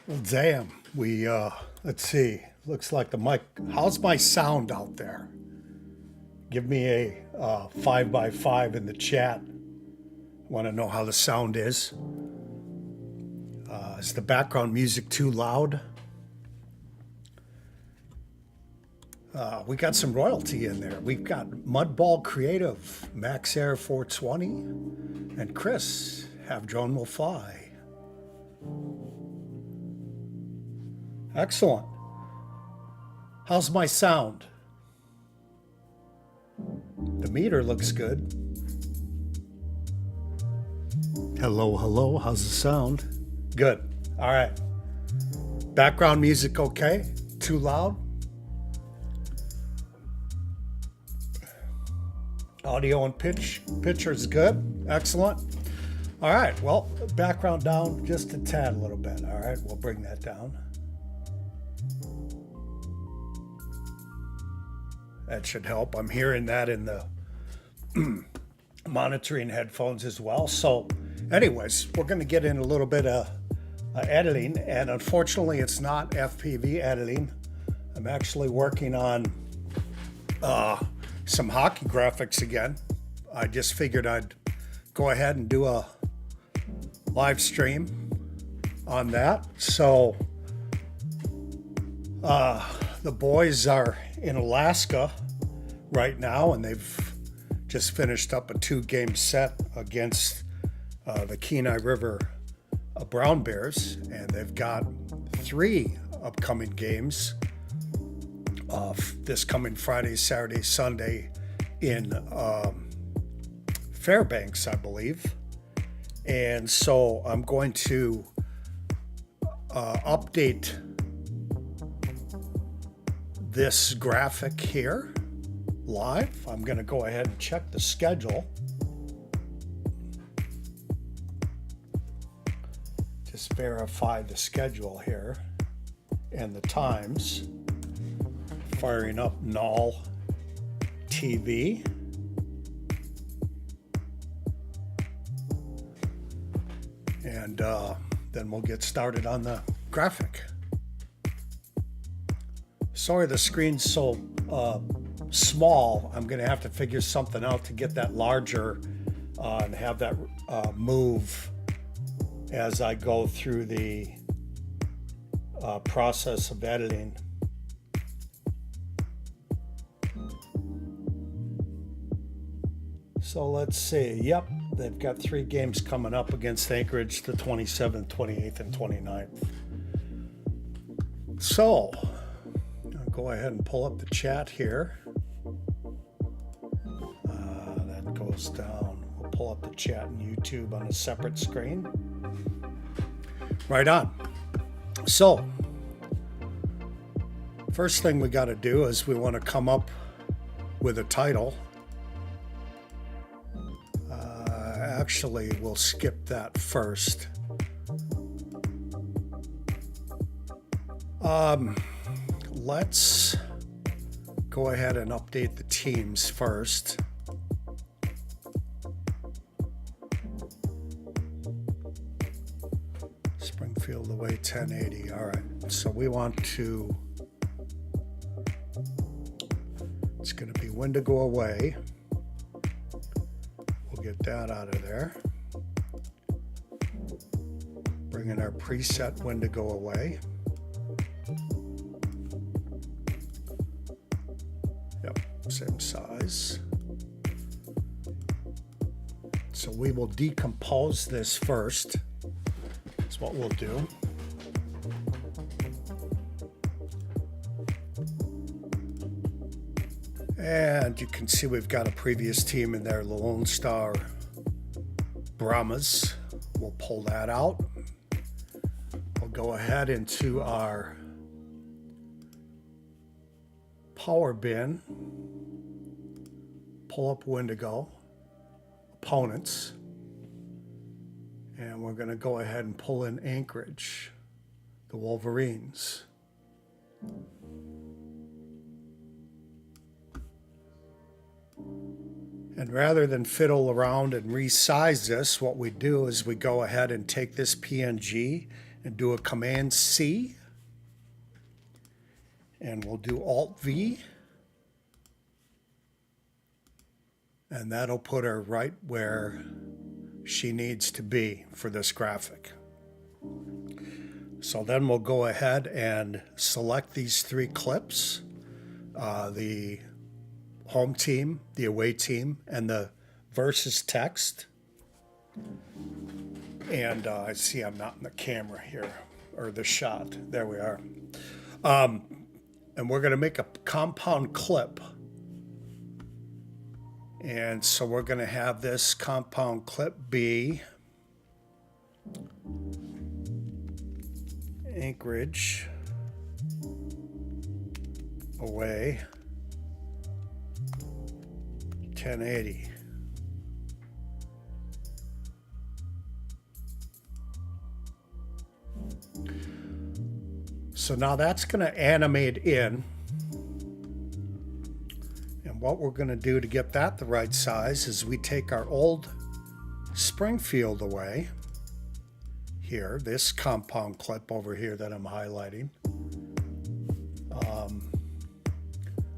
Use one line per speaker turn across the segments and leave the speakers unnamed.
Well, damn. Let's see. Looks like the mic. How's my sound out there? Give me a 5 by 5 in the chat. Want to know how the sound is. Is the background music too loud? We got some royalty in there. We've got Mudball Creative, Max Air 420, and Chris, Have Drone Will Fly. Excellent. How's my sound? The meter looks good. Hello, hello. How's the sound? Good. All right. Background music okay? Too loud? Audio and picture is good. Excellent. All right. Well, background down just a tad, a little bit. All right. We'll bring that down. That should help. I'm hearing that in the monitoring headphones as well. So anyways, we're going to get in a little bit of editing, and unfortunately it's not FPV editing. I'm actually working on some hockey graphics again. I just figured I'd go ahead and do a live stream on that. So the boys are in Alaska right now, and they've just finished up a 2-game set against the Kenai River Brown Bears, and they've got 3 upcoming games this coming Friday, Saturday, Sunday in Fairbanks, I believe. And so I'm going to update this graphic here live. I'm going to go ahead and check the schedule. Just verify the schedule here and the times. Firing up Null TV. And then we'll get started on the graphic. Sorry the screen's so small. I'm going to have to figure something out to get that larger and have that move as I go through the process of editing. So let's see. Yep, they've got 3 games coming up against Anchorage, the 27th, 28th, and 29th. So I'll go ahead and pull up the chat here. That goes down. We'll pull up the chat in YouTube on a separate screen. Right on. So first thing we got to do is we want to come up with a title. Actually, we'll skip that first. Let's go ahead and update the teams first. Springfield away 1080. All right. So we want to, it's going to be Wendigo away. Get that out of there. Bring in our preset Wendigo away. Yep, same size. So we will decompose this first. That's what we'll do. And you can see we've got a previous team in there, Lone Star Brahmas. We'll pull that out. We'll go ahead into our power bin, pull up Wendigo, opponents, and we're going to go ahead and pull in Anchorage, the Wolverines. And rather than fiddle around and resize this, what we do is we go ahead and take this PNG and do a Command C. And we'll do Alt V. And that'll put her right where she needs to be for this graphic. So then we'll go ahead and select these three clips, the home team, the away team, and the versus text. And I see I'm not in the camera here, or the shot. There we are. And we're going to make a compound clip. And so we're going to have this compound clip be Anchorage away 1080. So now that's going to animate in. And what we're going to do to get that the right size is we take our old Springfield away. Here, this compound clip over here that I'm highlighting. I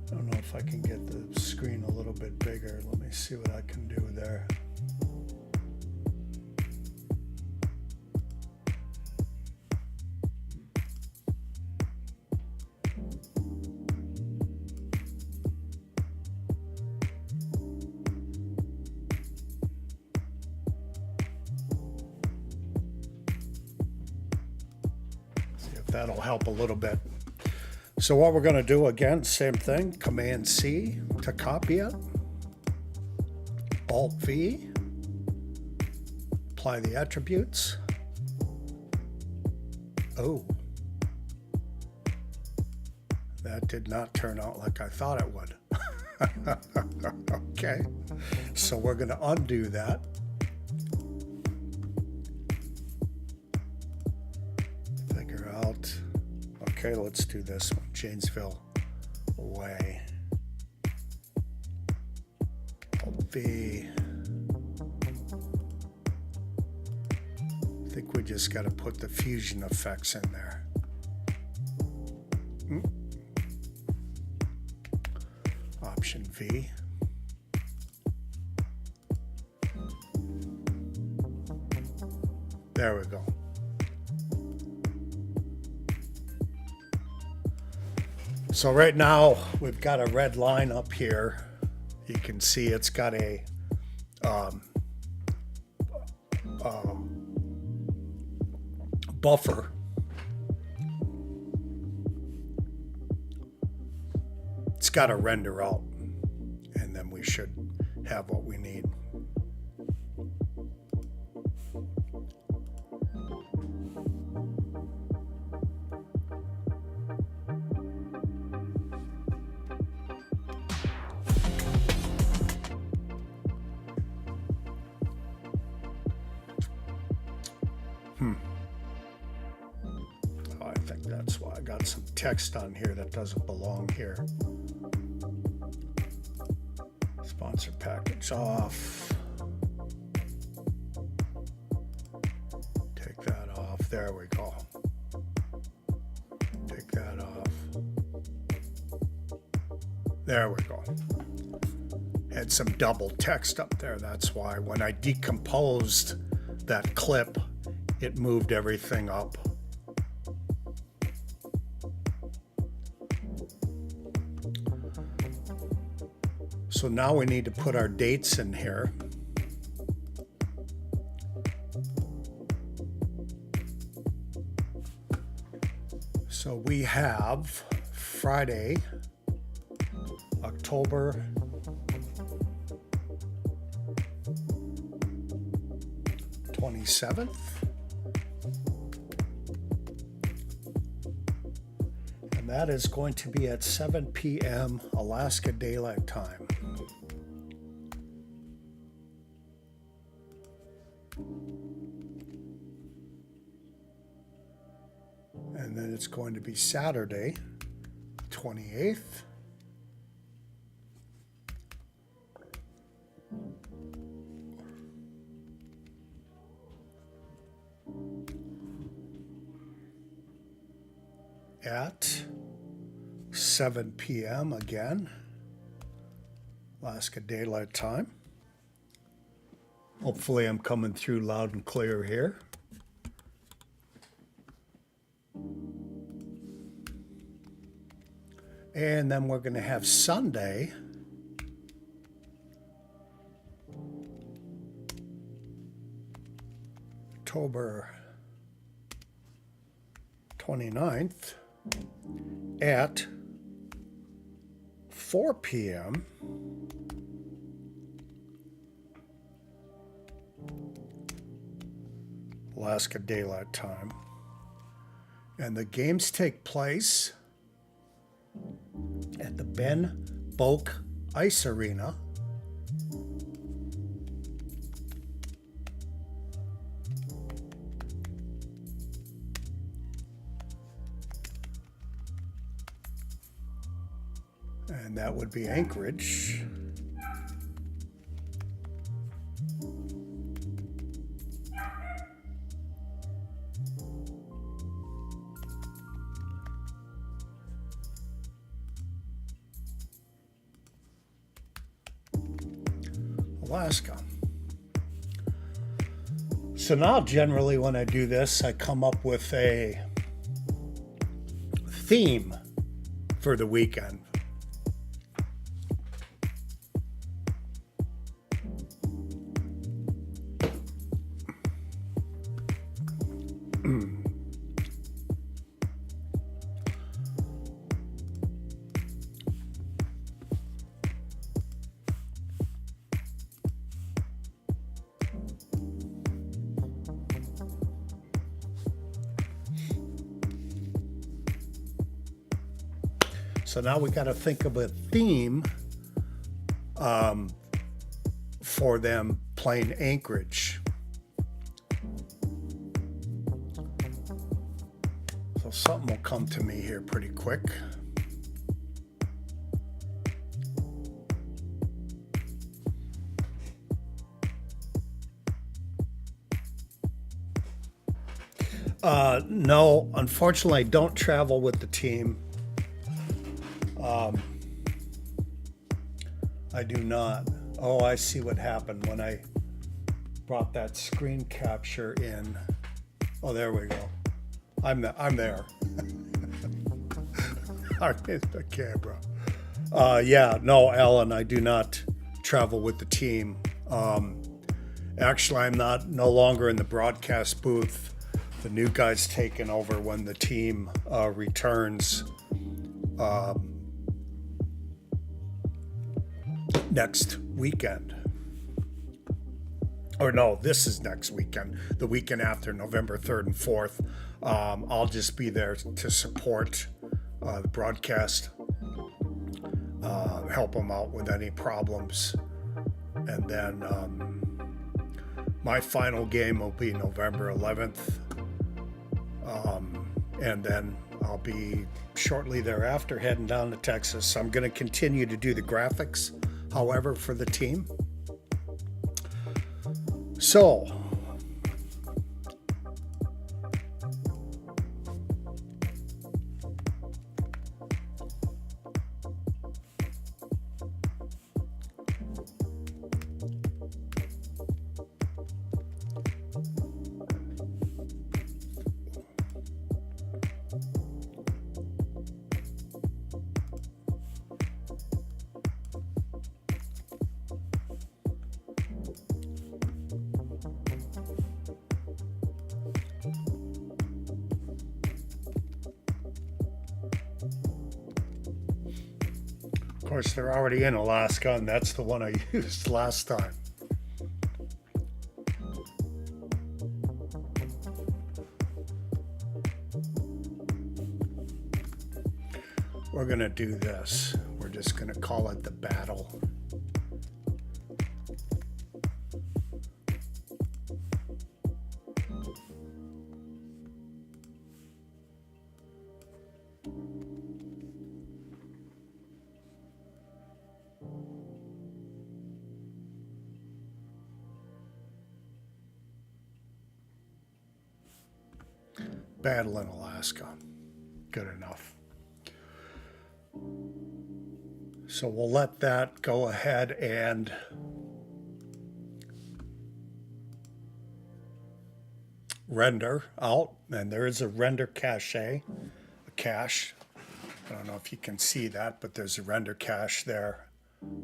don't know if I can get the screen a little bit bigger. Let me see what I can do there. That'll help a little bit. So what we're going to do, again, same thing, Command C to copy it, Alt V, apply the attributes. Oh, that did not turn out like I thought it would. Okay, so we're going to undo that. Okay, let's do this one. Janesville away. Alt V. I think we just got to put the fusion effects in there. Option V. There we go. So right now we've got a red line up here. You can see it's got a buffer. It's got to render out, and then we should have what we need. Oh, I think that's why I got some text on here that doesn't belong here. Sponsor package off. Take that off. There we go. Take that off. There we go. Had some double text up there. That's why when I decomposed that clip, it moved everything up. So now we need to put our dates in here. So we have Friday, October 27th. And that is going to be at 7 p.m. Alaska Daylight Time. And then it's going to be Saturday, 28th. at 7 p.m. again, Alaska Daylight Time. Hopefully I'm coming through loud and clear here. And then we're going to have Sunday, October 29th at 4 p.m. Alaska Daylight Time. And the games take place at the Ben Boak Ice Arena. And that would be Anchorage. Alaska. So now generally when I do this, I come up with a theme for the weekend. So now we got to think of a theme for them playing Anchorage. So something will come to me here pretty quick. No, unfortunately, I don't travel with the team. I do not. Oh, I see what happened when I brought that screen capture in. Oh, there we go. I'm there. I'm in the camera. Yeah, no, Alan, I do not travel with the team. Actually, I'm no longer in the broadcast booth. The new guy's taken over when the team returns next weekend. Or no, this is next weekend. The weekend after, November 3rd and 4th. I'll just be there to support the broadcast, help them out with any problems. And then my final game will be November 11th. And then I'll be shortly thereafter heading down to Texas. I'm going to continue to do the graphics, however, for the team. So, of course, they're already in Alaska, and that's the one I used last time. We're going to do this. We're just going to call it the battle. Battle in Alaska. Good enough. So we'll let that go ahead and render out. And there is a render cache, a cache. I don't know if you can see that, but there's a render cache there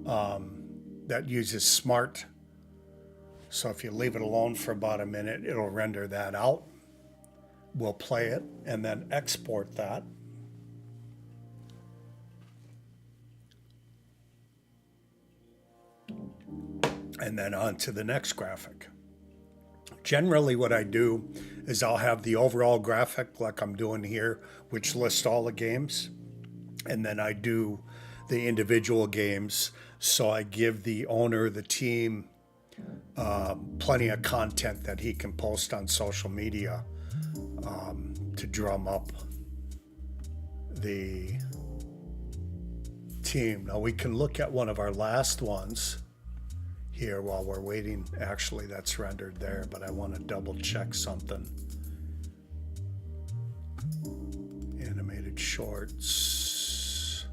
that uses smart. So if you leave it alone for about a minute, it'll render that out. We'll play it and then export that. And then on to the next graphic. Generally what I do is I'll have the overall graphic like I'm doing here, which lists all the games. And then I do the individual games. So I give the owner, the team, plenty of content that he can post on social media to drum up the team. Now we can look at one of our last ones here while we're waiting. Actually, that's rendered there, but I want to double check something. Animated shorts.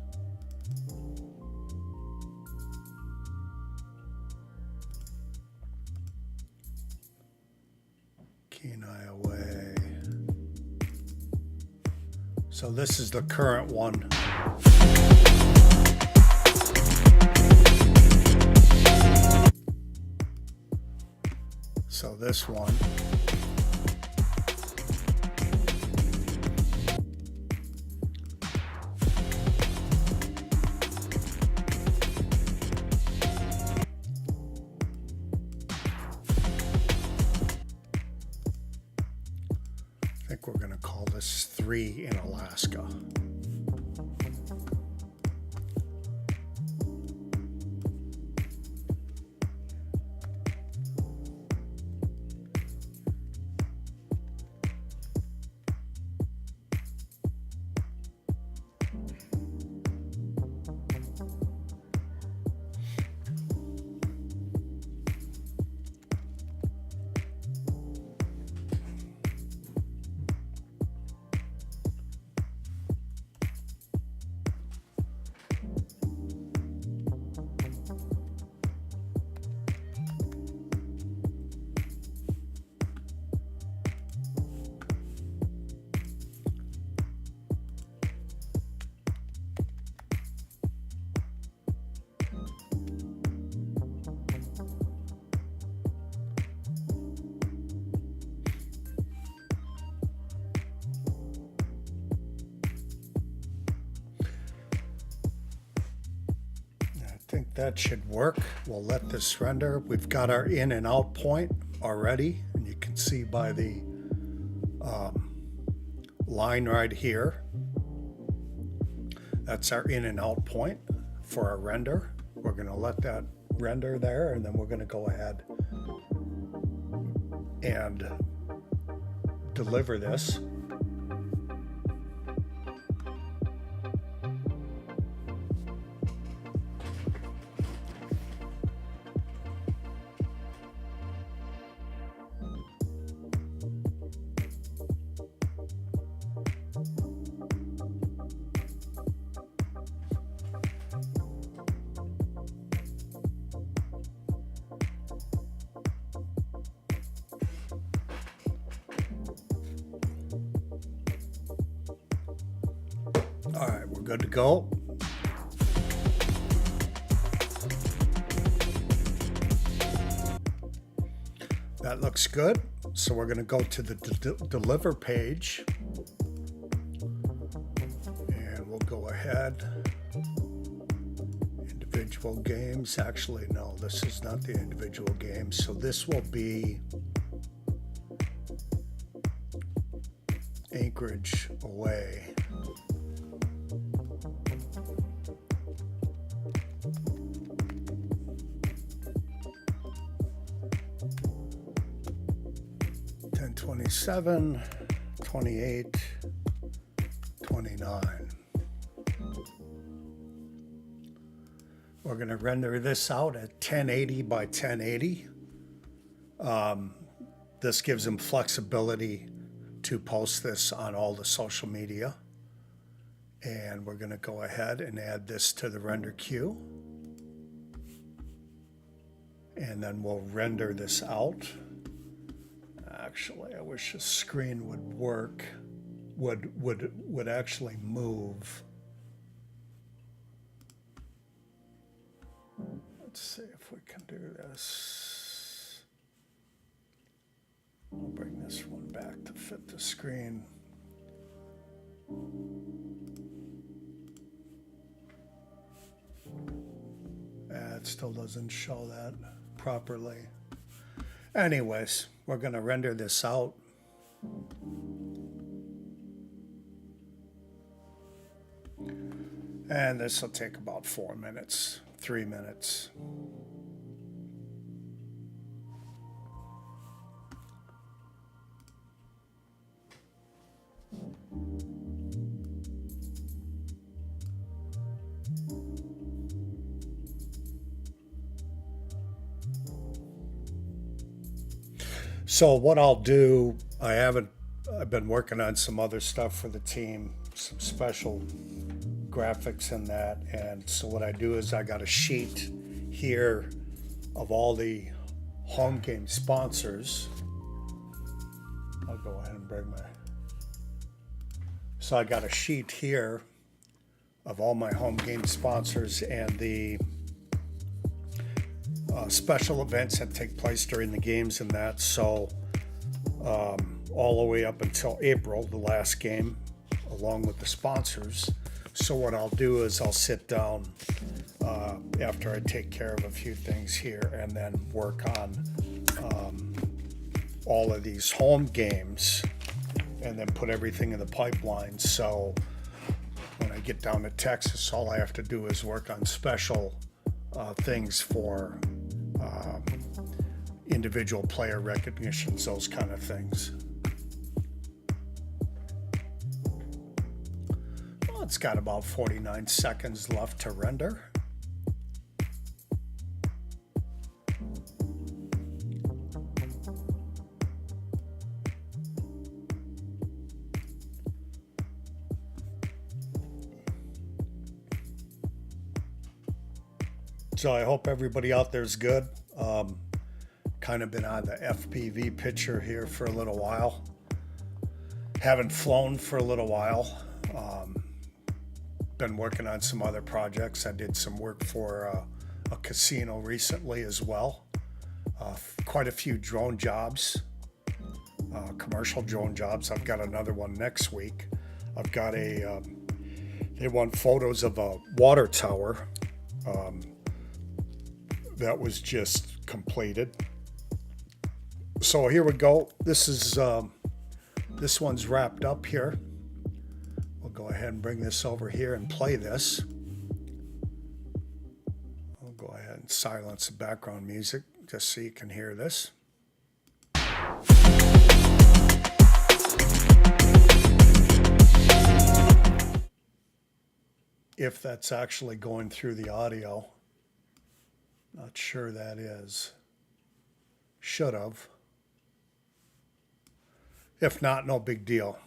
Keen eye away. So this is the current one. So this one. I think we're going to call this 3 in Alaska. I think that should work. We'll let this render. We've got our in and out point already, and you can see by the line right here. That's our in and out point for our render. We're going to let that render there, and then we're going to go ahead and deliver this. All right, we're good to go. That looks good. So we're going to go to the deliver page. And we'll go ahead. Individual games. Actually, no, this is not the individual games. So this will be Anchorage away. And 27, 28, 29. We're going to render this out at 1080 by 1080. This gives them flexibility to post this on all the social media. And we're going to go ahead and add this to the render queue. And then we'll render this out. Actually, I wish the screen would work, would actually move. Let's see if we can do this. I'll bring this one back to fit the screen. It still doesn't show that properly. Anyways, we're going to render this out. And this will take about 4 minutes, 3 minutes. So what I'll do, I've been working on some other stuff for the team, some special graphics in that. And so what I do is I got a sheet here of all the home game sponsors. I'll go ahead and bring so I got a sheet here of all my home game sponsors and the special events that take place during the games and that. So all the way up until April, the last game, along with the sponsors. So what I'll do is I'll sit down after I take care of a few things here and then work on all of these home games and then put everything in the pipeline. So when I get down to Texas, all I have to do is work on special things for individual player recognitions, those kind of things. Well, it's got about 49 seconds left to render. So I hope everybody out there is good. Kind of been on the FPV picture here for a little while. Haven't flown for a little while. Been working on some other projects. I did some work for a casino recently as well. Quite a few drone jobs, commercial drone jobs. I've got another one next week. I've got they want photos of a water tower that was just completed. So here we go. This is this one's wrapped up here. We'll go ahead and bring this over here and play this. I'll go ahead and silence the background music just so you can hear this. If that's actually going through the audio. Not sure that is. Should have. If not, no big deal.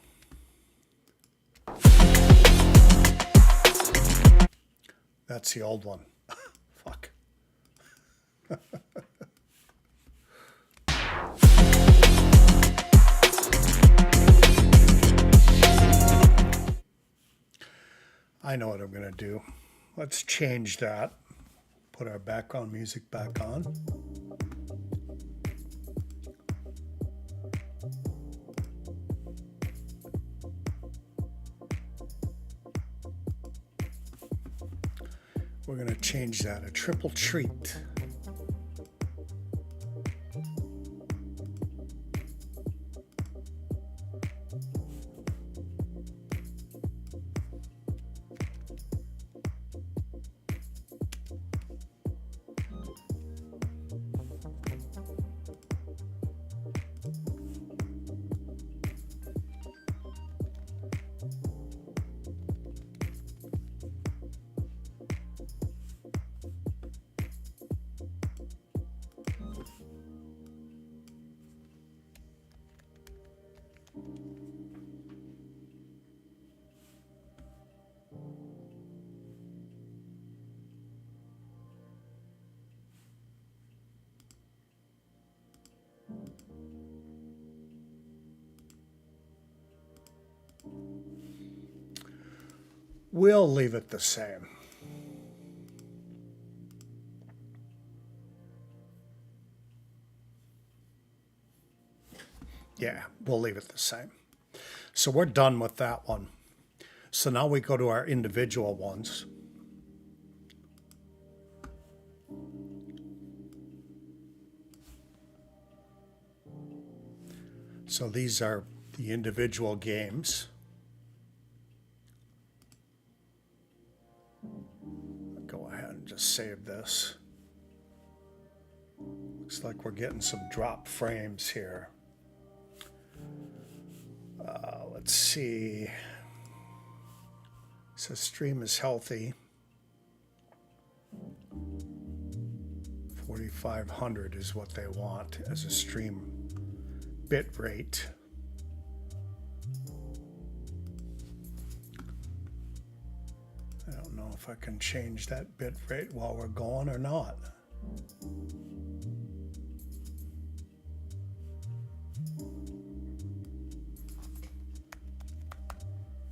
That's the old one. Fuck. I know what I'm going to do. Let's change that. Put our background music back on. We're going to change that, a triple treat. We'll leave it the same. Yeah, we'll leave it the same. So we're done with that one. So now we go to our individual ones. So these are the individual games. Go ahead and just save this. Looks like we're getting some drop frames here. Let's see. It says stream is healthy. 4,500 is what they want as a stream bit rate. I don't know if I can change that bit rate while we're going or not.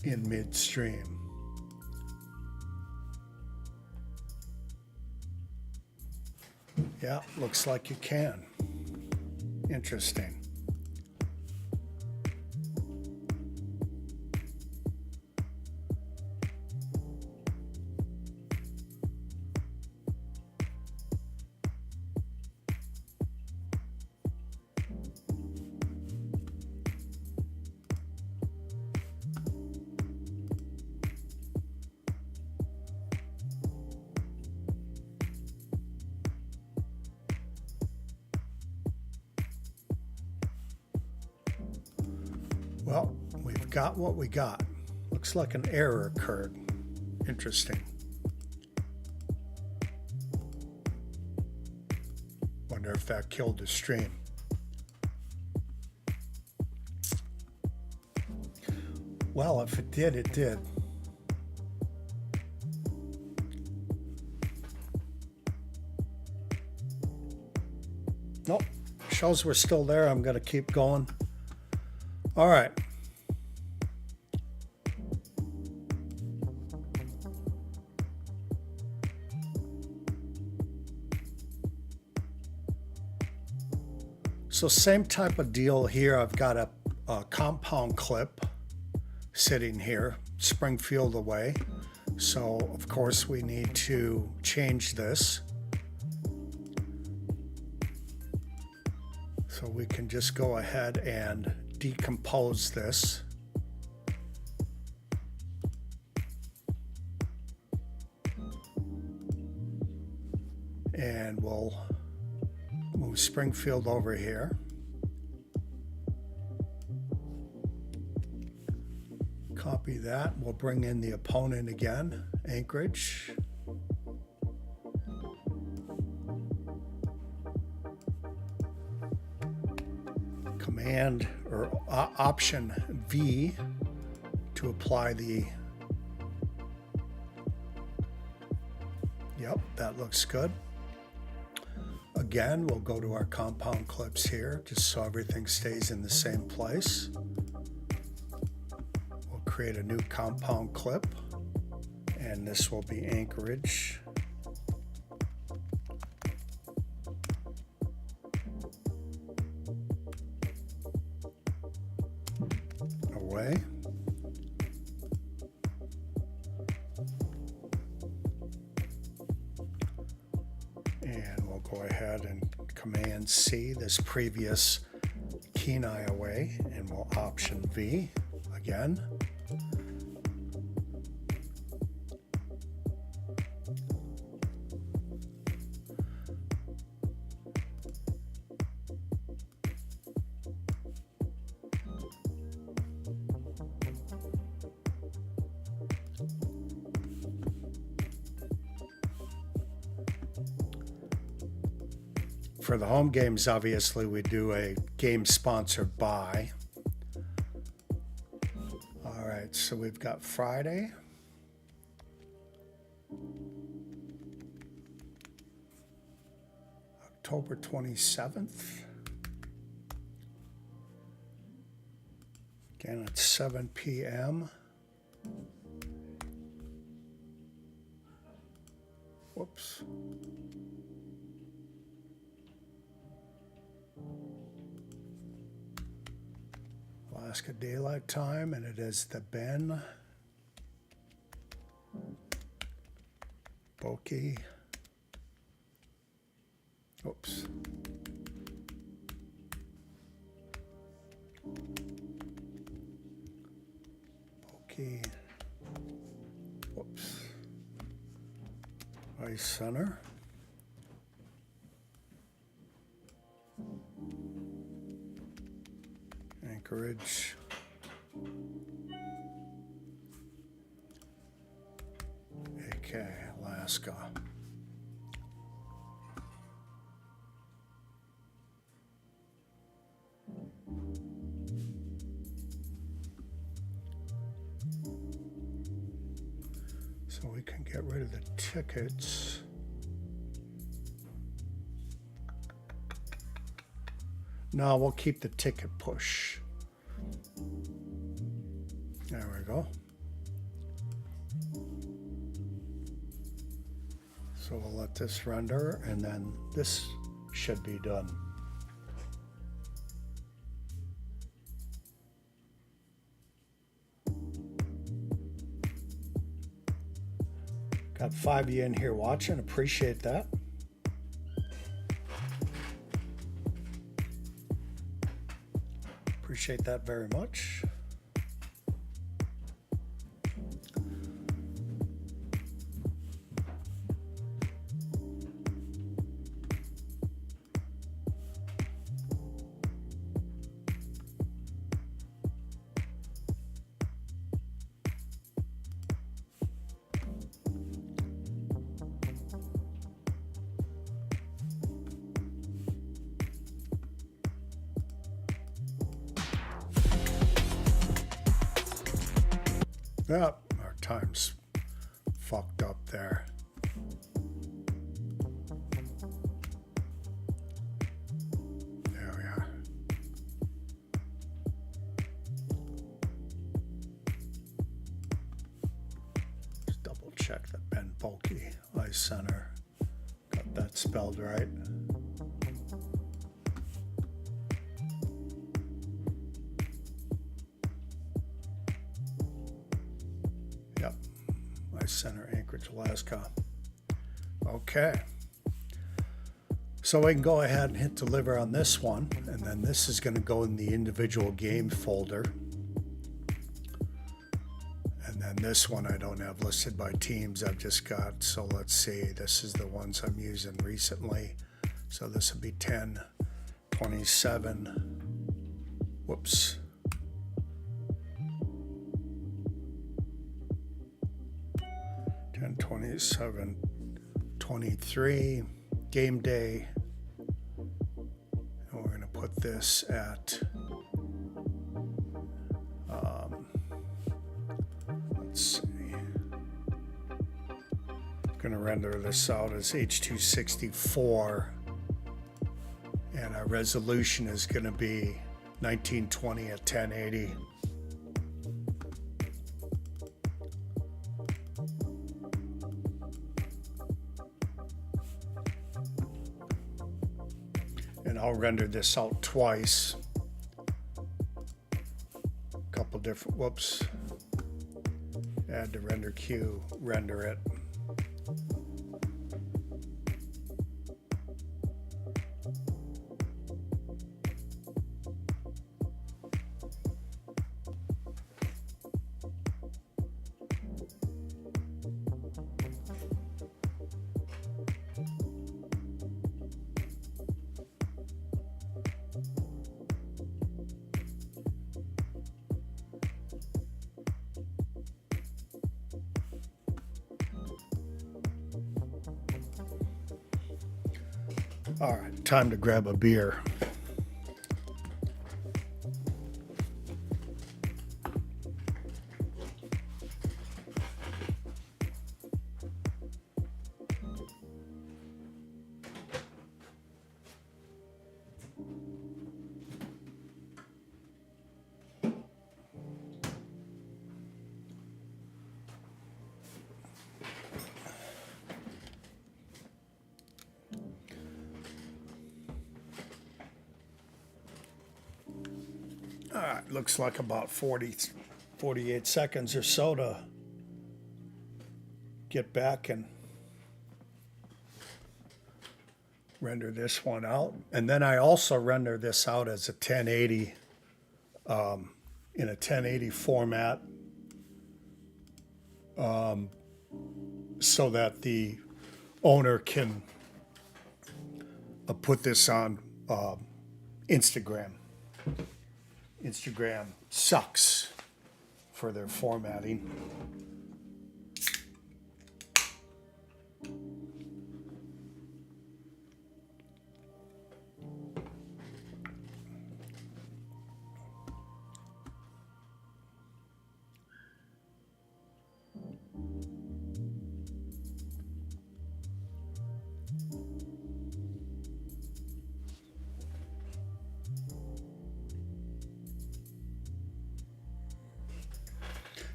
In midstream. Yeah, looks like you can. Interesting. Well, we've got what we got. Looks like an error occurred. Interesting. Wonder if that killed the stream. Well, if it did, it did. Nope. Shows we're still there. I'm going to keep going. All right. So same type of deal here. I've got a compound clip sitting here, Springfield away. So of course we need to change this. So we can just go ahead and decompose this. And we'll move Springfield over here. Copy that. We'll bring in the opponent again, Anchorage. Command or Option V to apply the. Yep, that looks good. Again, we'll go to our compound clips here just so everything stays in the same place. We'll create a new compound clip, and this will be Anchorage. Away. And we'll go ahead and Command C this previous Kenai away, and we'll Option V again. For the home games, obviously, we do a game sponsored by. All right, so we've got Friday. October 27th. Again, at 7 p.m. Whoops. Alaska Daylight Time, and it is the Ben Bokeh. Oops. Bokeh. Whoops. Ice Center. Anchorage. AK, Alaska. So we can get rid of the tickets. No, we'll keep the ticket push. There we go. So we'll let this render, and then this should be done. Got 5 of you in here watching. Appreciate that. Appreciate that very much. Yep, our time's fucked up there. There we are. Just double check that Ben Bokeh Ice Center. Got that spelled right. Center, Anchorage, Alaska. Okay. So we can go ahead and hit deliver on this one, and then this is going to go in the individual game folder. And then this one I don't have listed by teams. I've just got, so let's see, this is the ones I'm using recently. So this would be 10, 27. Whoops. 27, 23, game day, and we're going to put this at, let's see, I'm going to render this out as H264, and our resolution is going to be 1920 at 1080. And I'll render this out twice. A couple different, whoops. Add to render queue, render it. All right, time to grab a beer. looks like about 48 seconds or so to get back and render this one out. And then I also render this out as a 1080, in a 1080 format, so that the owner can put this on Instagram. Instagram sucks for their formatting.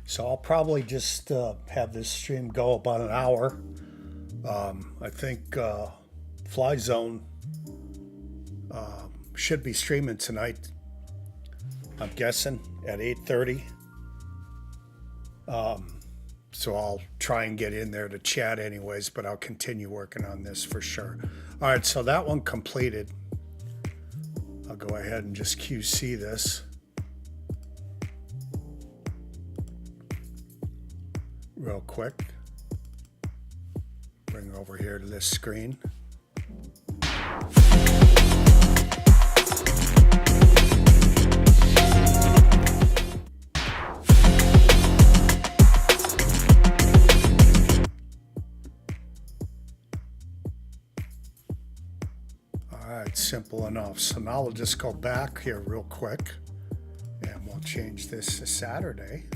So I'll probably just have this stream go about an hour. I think Fly Zone should be streaming tonight. I'm guessing at 8:30. So I'll try and get in there to chat anyways, but I'll continue working on this for sure. All right, so that one completed. I'll go ahead and just QC this real quick. Bring it over here to this screen. All right, simple enough. So now we'll just go back here real quick and we'll change this to Saturday.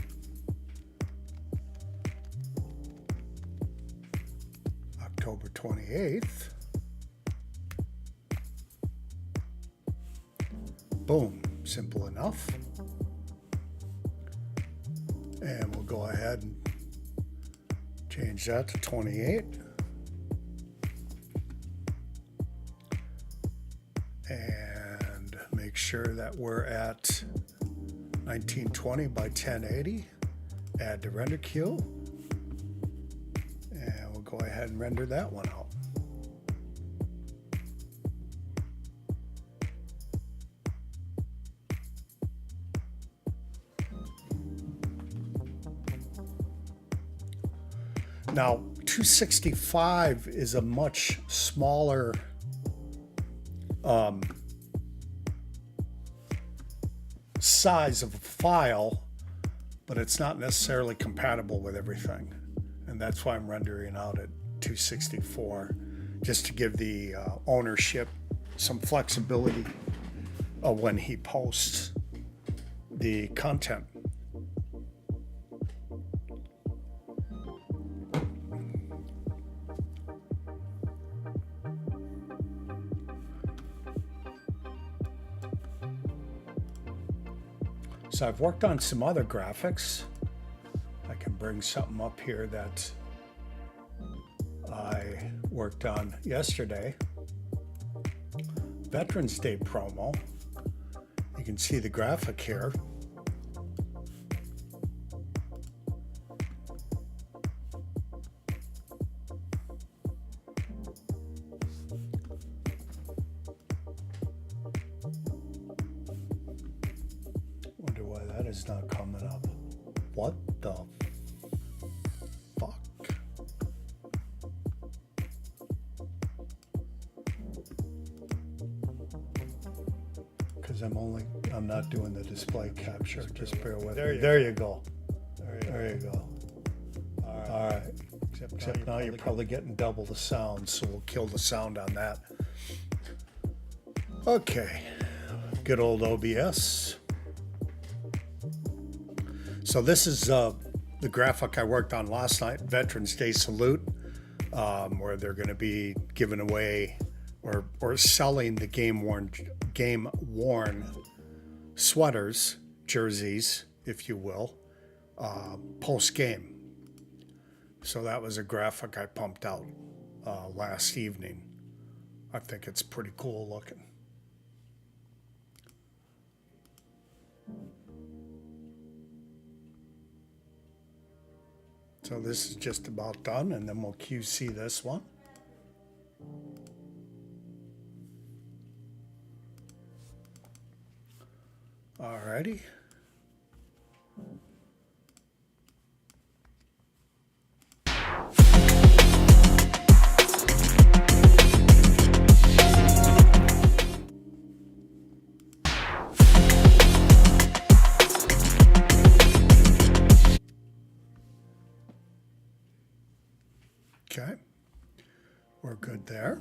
October 28th. Boom, simple enough. And we'll go ahead and change that to 28. And make sure that we're at 1920 by 1080. Add to render queue. Go ahead and render that one out. Now, 265 is a much smaller size of a file, but it's not necessarily compatible with everything. And that's why I'm rendering out at 264, just to give the ownership some flexibility when he posts the content. So I've worked on some other graphics. I can bring something up here that I worked on yesterday. Veterans Day promo. You can see the graphic here. Wonder why that is not coming up. What the fuck? Because I'm not doing the display capture. Just bear with me. There you go. There you go. All right. Except now you're probably getting double the sound, so we'll kill the sound on that. Okay. Good old OBS. So this is the graphic I worked on last night, Veterans Day Salute, where they're going to be giving away or selling the game-worn sweaters, jerseys, if you will, post-game. So that was a graphic I pumped out last evening. I think it's pretty cool looking. So this is just about done, and then we'll QC this one. Alrighty. Okay, we're good there.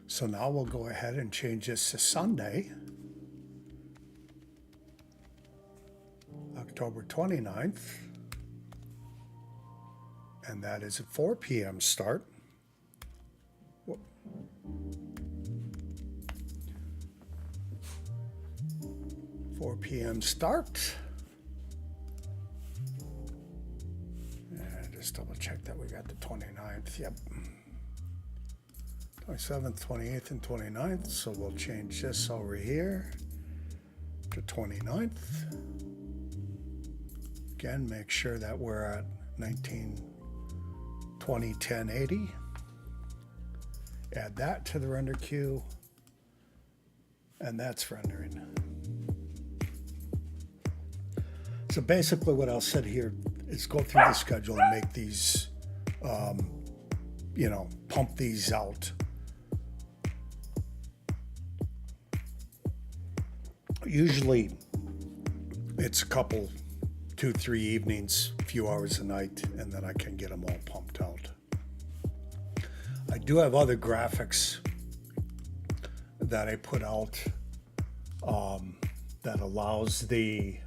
So now we'll go ahead and change this to Sunday, October 29th, and that is a 4 p.m. start. Whoop. 4 p.m. start. And just double check that we got the 29th. Yep. 27th, 28th, and 29th. So we'll change this over here to 29th. Again, make sure that we're at 1920 1080. Add that to the render queue, and that's rendering. So basically what I'll set here is go through the schedule and make these, pump these out. Usually it's a couple, 2-3 evenings, a few hours a night, and then I can get them all pumped out. I do have other graphics that I put out that allows the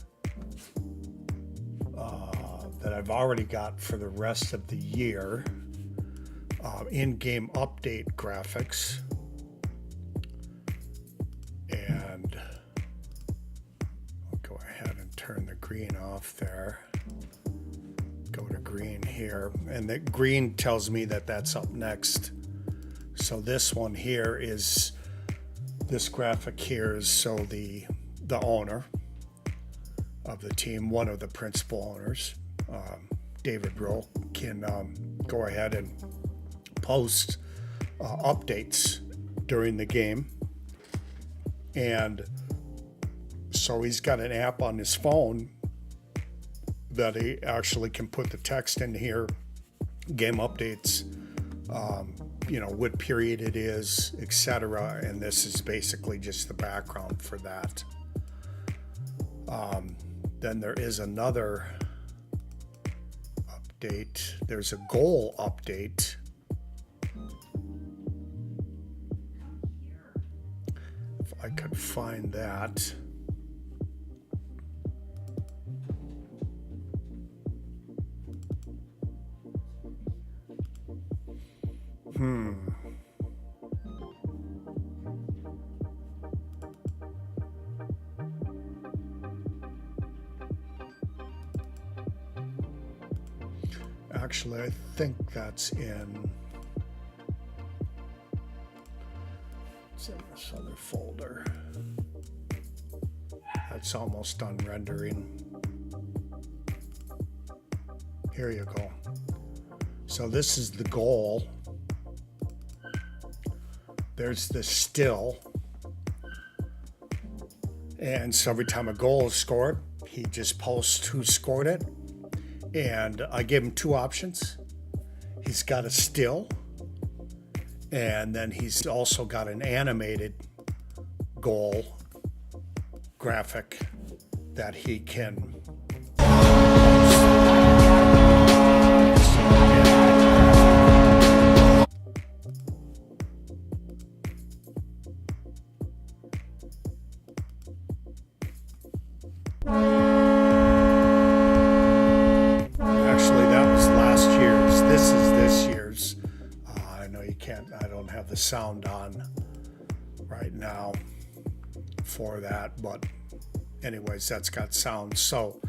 that I've already got for the rest of the year, in-game update graphics, and I'll go ahead and turn the green off there. Go to green here, and the green tells me that that's up next. So this one here is, this graphic here is so the owner of the team, one of the principal owners, David Rowe, can go ahead and post updates during the game. And so he's got an app on his phone that he actually can put the text in here, game updates, what period it is, etc. And this is basically just the background for that. Then there is another update. There's a goal update. If I could find that. Actually, I think that's in this other folder. That's almost done rendering. Here you go. So this is the goal. There's the still. And so every time a goal is scored, he just posts who scored it. And I gave him two options. He's got a still, and then he's also got an animated goal graphic that he can the sound on right now for that, but anyways, that's got sound. So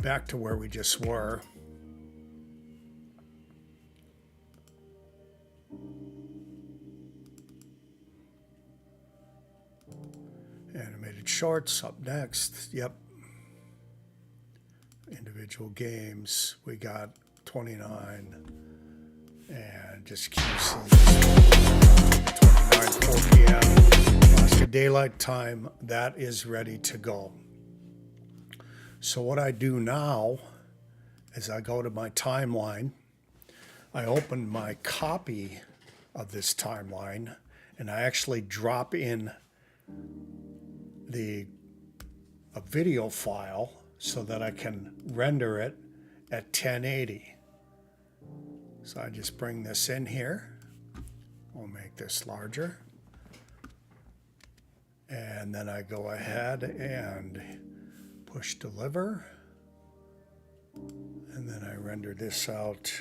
back to where we just were. Animated shorts up next. Yep. Individual individual games. We got 29 and just QC 29 4 p.m. Alaska Daylight Time. That is ready to go. So what I do now is I go to my timeline. I open my copy of this timeline and I actually drop in a video file so that I can render it at 1080. So I just bring this in here. We'll make this larger. And then I go ahead and push deliver. And then I render this out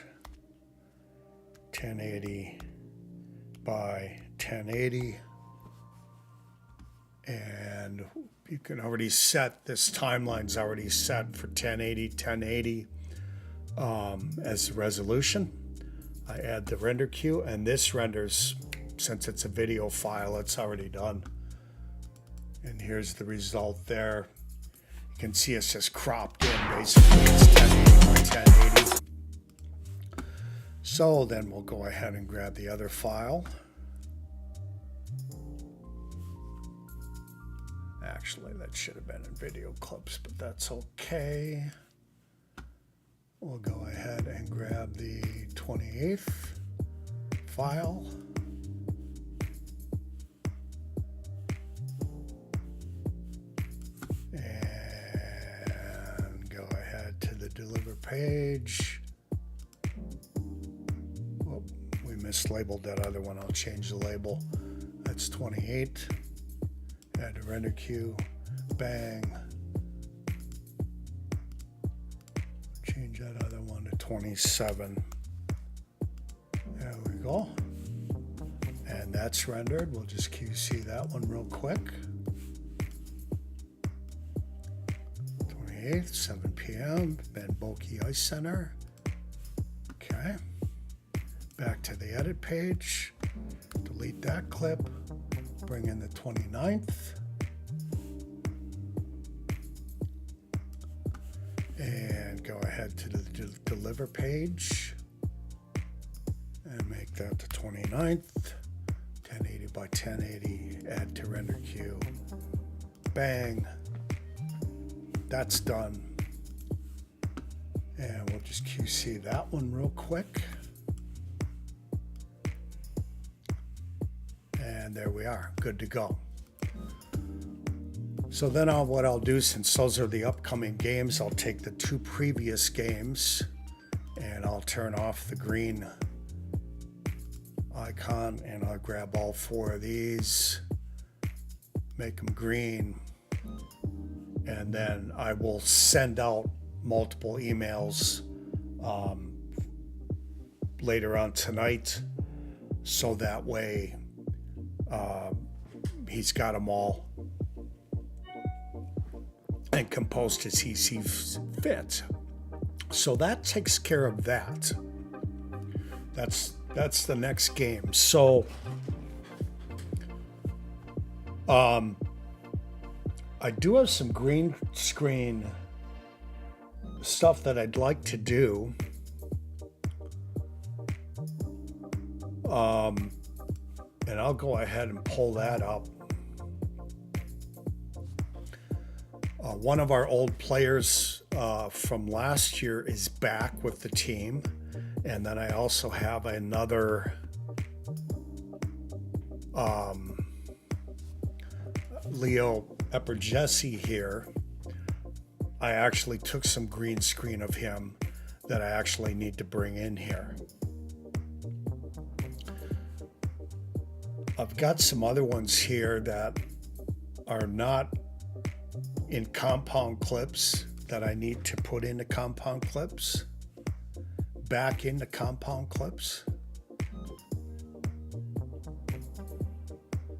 1080 by 1080. And you can already set, this timeline's already set for 1080 as the resolution. I add the render queue, and this renders, since it's a video file, it's already done. And here's the result there. You can see it's just cropped in, basically. It's 1080 by 1080. So then we'll go ahead and grab the other file. Actually, that should have been in video clips, but that's okay. We'll go ahead and grab the 28th file. And go ahead to the deliver page. Oh, we mislabeled that other one. I'll change the label. That's 28. Add a render queue. Bang. Change that other one to 27. There we go. And that's rendered. We'll just QC that one real quick. 28th, 7 p.m. Ben Boki Ice Center. Okay. Back to the edit page. Delete that clip. Bring in the 29th. And go ahead to the deliver page and make that the 29th. 1080 by 1080. Add to render queue. Bang. That's done. And we'll just QC that one real quick. And there we are, good to go. So then what I'll do, since those are the upcoming games, I'll take the 2 previous games and I'll turn off the green icon and I'll grab all 4 of these, make them green, and then I will send out multiple emails later on tonight, so that way he's got them all and can post as he sees fit. So that takes care of that. That's the next game. So I do have some green screen stuff that I'd like to do. And I'll go ahead and pull that up. One of our old players from last year is back with the team. And then I also have another Leo Eperjesi here. I actually took some green screen of him that I actually need to bring in here. I've got some other ones here that are not in compound clips that I need to put into compound clips, back into compound clips.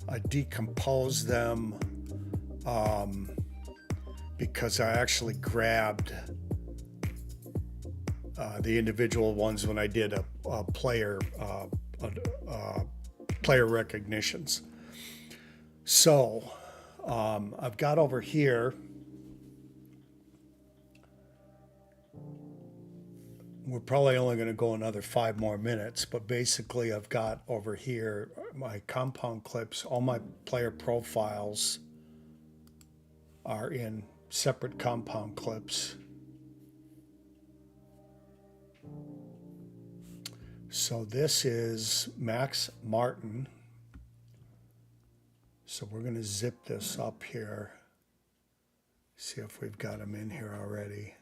I decompose them because I actually grabbed the individual ones when I did a player recognitions. So I've got over here We're probably only going to go another 5 more minutes, but basically I've got over here my compound clips. All my player profiles are in separate compound clips. So this is Max Martin. So we're going to zip this up here. See if we've got him in here already.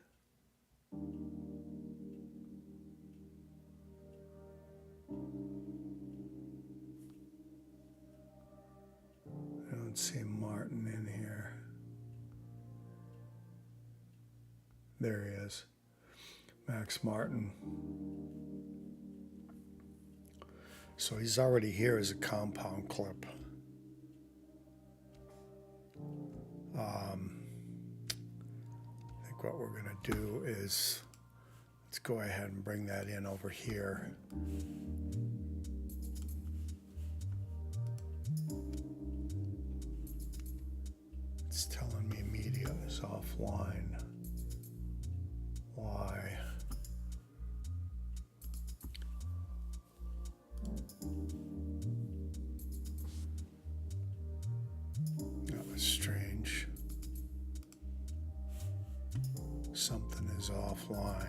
I don't see Martin in here. There he is. Max Martin. So he's already here as a compound clip. I think what we're going to do is let's go ahead and bring that in over here. It's telling me media is offline. Why? That was strange. Something is offline.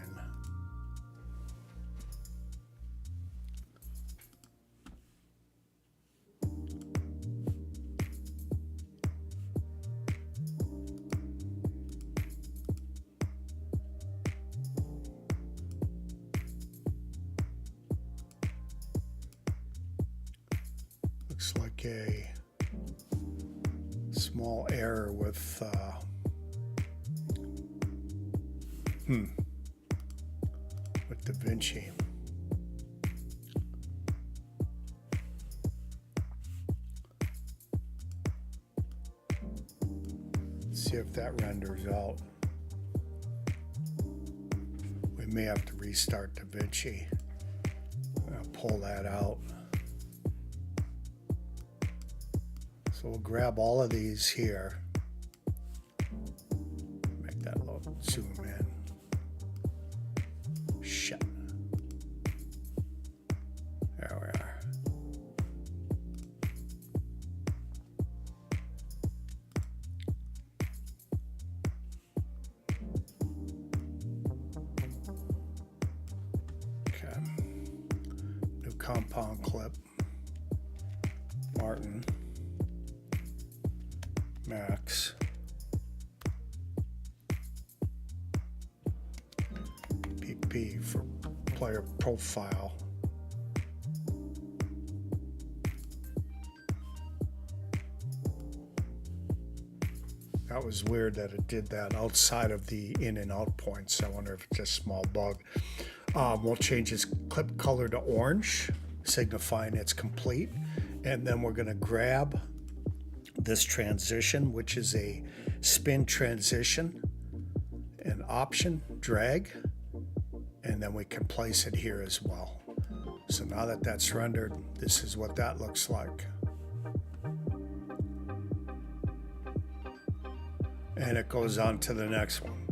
Looks like a small error with DaVinci. Let's see if that renders out. We may have to restart DaVinci. I'll pull that out. So we'll grab all of these here. Make that little zoom in. Shit. There we are. Okay. New compound clip. Martin. Max. PP for player profile. That was weird that it did that outside of the in and out points. I wonder if it's just a small bug. We'll change his clip color to orange, signifying it's complete. And then we're going to grab this transition, which is a spin transition, an option, drag, and then we can place it here as well. So now that that's rendered, this is what that looks like. And it goes on to the next one.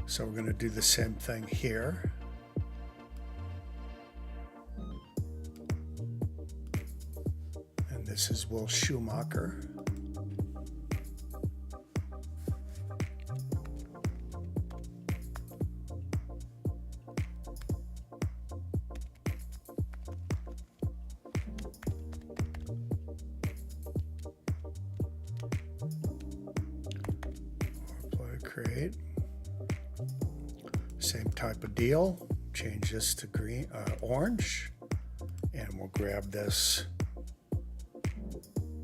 So we're going to do the same thing here. And this is Will Schumacher. Create. Same type of deal. Change this to green, orange, and we'll grab this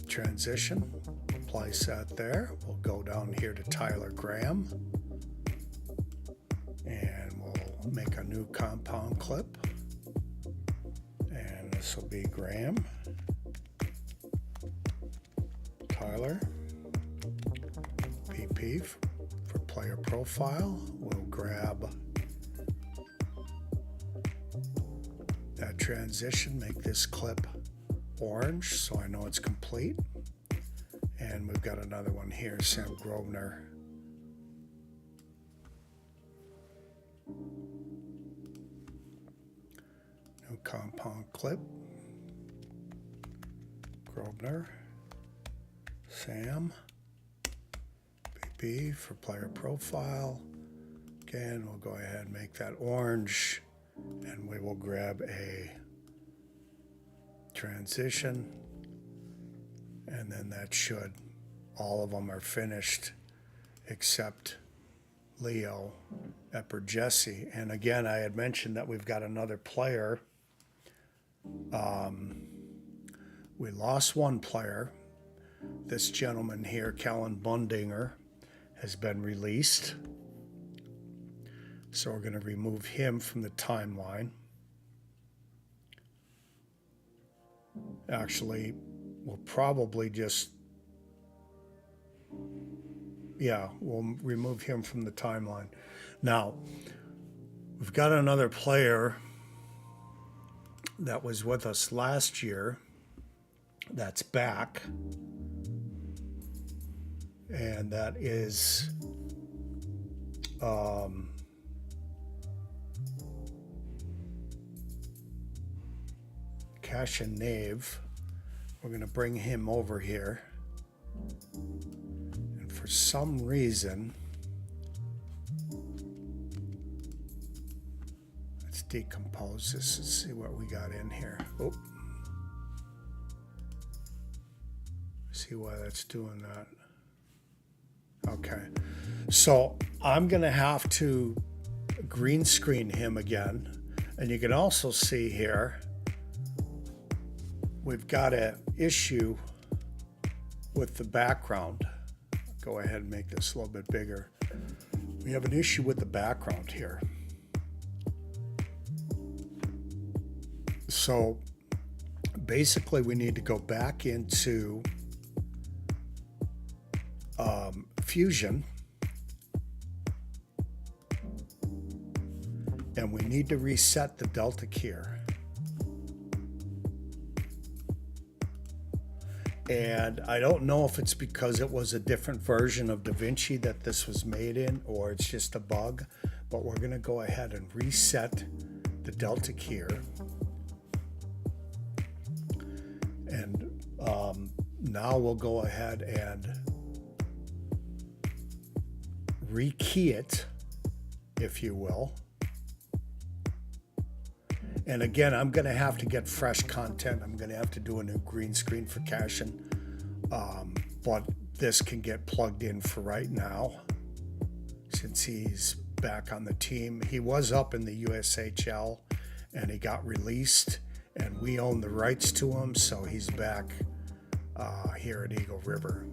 transition, place that there. We'll go down here to Tyler Graham, and we'll make a new compound clip, and this will be Graham, Tyler, PP. For player profile, we'll grab that transition, make this clip orange so I know it's complete. And we've got another one here, Sam Grosvenor. compound clip. Grosvenor, Sam, BP for player profile. Again, we'll go ahead and make that orange, and we will grab a transition, and then that should, all of them are finished except Leo, Epper, Jesse. And again, I had mentioned that we've got another player. We lost one player. This gentleman here, Callan Bundinger, has been released. So we're going to remove him from the timeline. Actually, we'll probably just, yeah, we'll remove him from the timeline. Now, we've got another player that was with us last year that's back, and that is Cash and Knave. We're going to bring him over here, and for some reason, let's decompose this and see what we got in here. Oh, see why that's doing that. Okay, so I'm going to have to green screen him again, and you can also see here we've got an issue with the background. Go ahead and make this a little bit bigger. We have an issue with the background here. So basically we need to go back into Fusion, and we need to reset the Delta keyer. And I don't know if it's because it was a different version of DaVinci that this was made in, or it's just a bug, but we're going to go ahead and reset the Delta keyer. And now we'll go ahead and rekey it, if you will. And again, I'm going to have to get fresh content. I'm going to have to do a new green screen for Cashin. But this can get plugged in for right now, since he's back on the team. He was up in the USHL, and he got released, and we own the rights to him, so he's back here at Eagle River.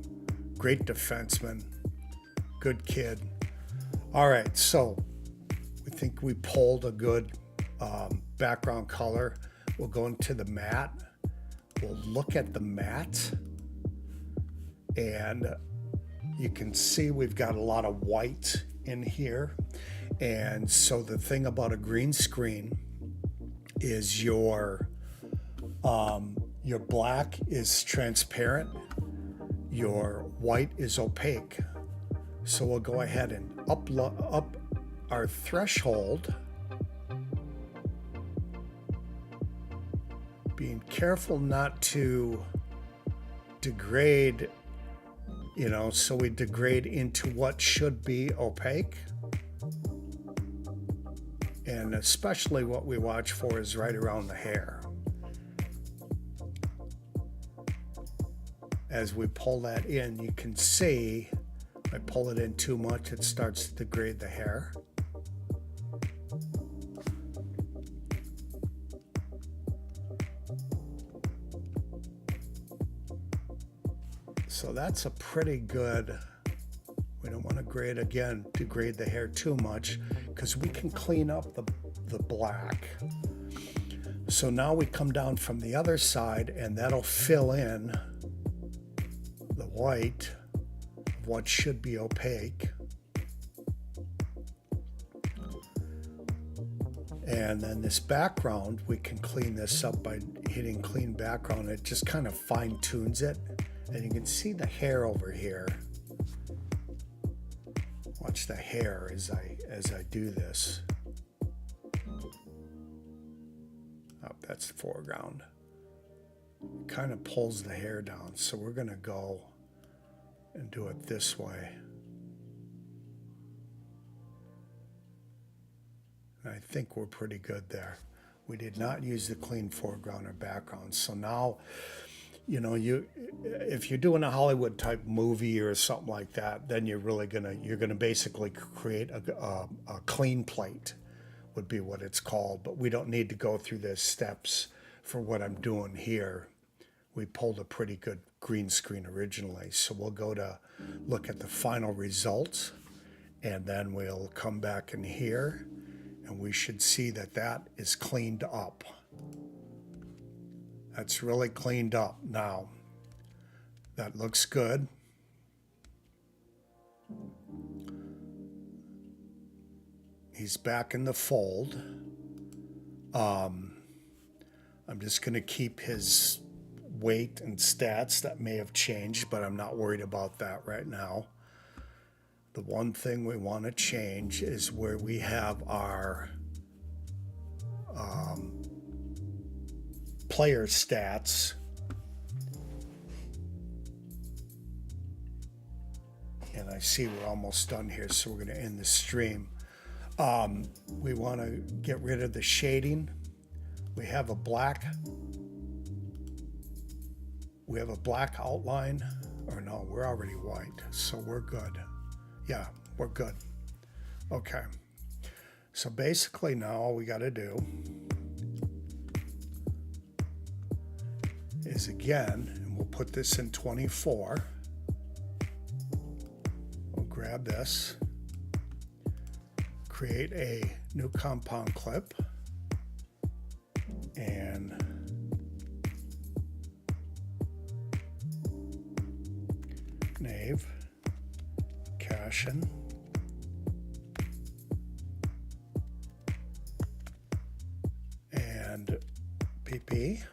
Great defenseman, good kid. All right, so we think we pulled a good background color. We'll go into the mat. We'll look at the mat, and you can see we've got a lot of white in here. And so the thing about a green screen is your black is transparent, your white is opaque. So we'll go ahead and up our threshold, being careful not to degrade, so we degrade into what should be opaque. And especially what we watch for is right around the hair. As we pull that in, you can see if I pull it in too much, it starts to degrade the hair. So that's a pretty good, we don't want to degrade the hair too much, because we can clean up the black. So now we come down from the other side, and that'll fill in the white of what should be opaque. And then this background, we can clean this up by hitting clean background. It just kind of fine tunes it. And you can see the hair over here. Watch the hair as I do this. Oh, that's the foreground. Kind of pulls the hair down, so we're going to go and do it this way. And I think we're pretty good there. We did not use the clean foreground or background. So now, you know, if you're doing a Hollywood type movie or something like that, then you're gonna basically create a clean plate, would be what it's called. But we don't need to go through the steps for what I'm doing here. We pulled a pretty good green screen originally, so we'll go to look at the final results, and then we'll come back in here, and we should see that that is cleaned up. That's really cleaned up now. That looks good. He's back in the fold. I'm just going to keep his weight and stats. That may have changed, but I'm not worried about that right now. The one thing we want to change is where we have our player stats. And I see we're almost done here, so we're going to end the stream. We want to get rid of the shading. We have a black outline. Or no, we're already white, so we're good. Yeah, we're good. Okay. So basically now all we got to do is again, and we'll put this in 24. We'll grab this, create a new compound clip, and Nave, Cashin, and PP,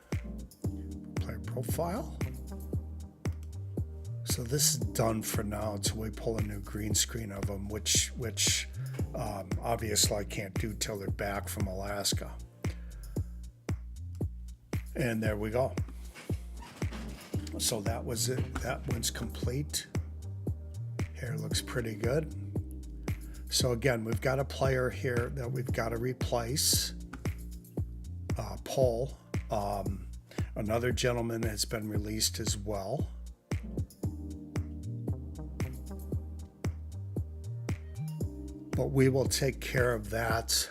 player profile. So this is done for now until we pull a new green screen of them, which obviously I can't do till they're back from Alaska. And there we go. So that was it. That one's complete. Hair looks pretty good. So again, we've got a player here that we've got to replace. Pull. Another gentleman has been released as well. But we will take care of that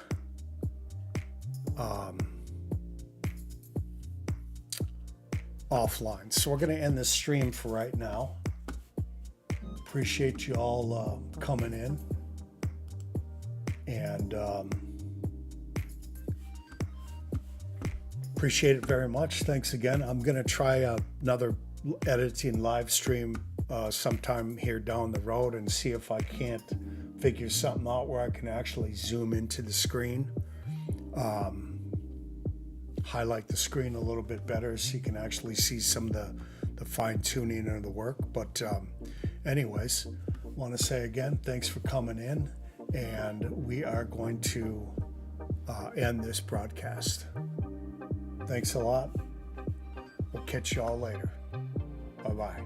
offline. So we're going to end this stream for right now. Appreciate you all coming in. And appreciate it very much. Thanks again. I'm going to try another editing live stream sometime here down the road and see if I can't figure something out where I can actually zoom into the screen, highlight the screen a little bit better so you can actually see some of the fine tuning of the work. But anyways, want to say again, thanks for coming in, and we are going to end this broadcast. Thanks a lot. We'll catch you all later. Bye-bye.